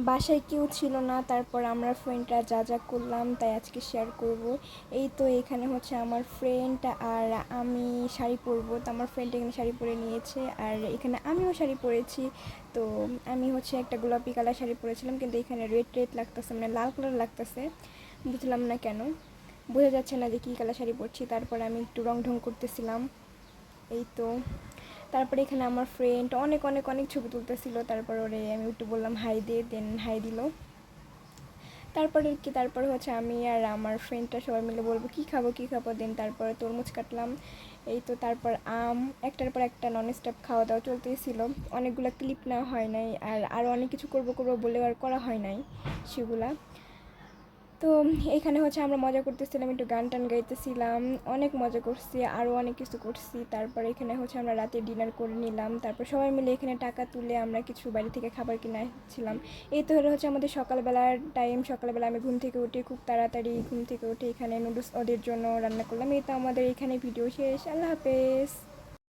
বাসায় কেউ ছিল না, তারপর আমরা ফ্রেন্ডরা যা যা করলাম তাই আজকে শেয়ার করব। এই তো এখানে হচ্ছে আমার ফ্রেন্ড আর আমি শাড়ি পরবো, তো আমার ফ্রেন্ড এখানে শাড়ি পরে নিয়েছে আর এখানে আমিও শাড়ি পরেছি। তো আমি হচ্ছে একটা গোলাপি কালার শাড়ি পরেছিলাম, কিন্তু এখানে রেড রেড লাগতেছে, মানে লাল কালার লাগতেছে, বুঝলাম না কেন, বোঝা যাচ্ছে না যে কী কালার শাড়ি পরছি। তারপর আমি একটু রং ঢং করতেছিলাম। এই তো তারপরে এখানে আমার ফ্রেন্ড অনেক অনেক অনেক ছবি তুলতেছিল, তারপর ওরে আমি একটু বললাম হাই দে, দেন হাই দিল। তারপরে কি, তারপরে হচ্ছে আমি আর আমার ফ্রেন্ডটা সবাই মিলে বলবো কী খাবো কী খাবো, দেন তারপরে তরমুজ কাটলাম। এই তো তারপর আম, একটার পর একটা নন স্টপ খাওয়া দাওয়া চলতেই ছিল। অনেকগুলো ক্লিপ নেওয়া হয় নাই, আর আরও অনেক কিছু করবো করবো বলেও আর করা হয় নাই সেগুলা। তো এখানে হচ্ছে আমরা মজা করতেছিলাম, একটু গান টান গাইতেছিলাম, অনেক মজা করছি, আরও অনেক কিছু করছি। তারপর এখানে হচ্ছে আমরা রাতে ডিনার করে নিলাম, তারপর সবাই মিলে এখানে টাকা তুলে আমরা কিছু বাড়ি থেকে খাবার কিনে আসছিলাম। এই তো হলো হচ্ছে আমাদের সকালবেলার টাইম। সকালবেলা আমি ঘুম থেকে উঠে, খুব তাড়াতাড়ি ঘুম থেকে উঠে এখানে নুডলস ওদের জন্য রান্না করলাম। এই তো আমাদের এখানে ভিডিও শেষ। আল্লাহ হাফেজ।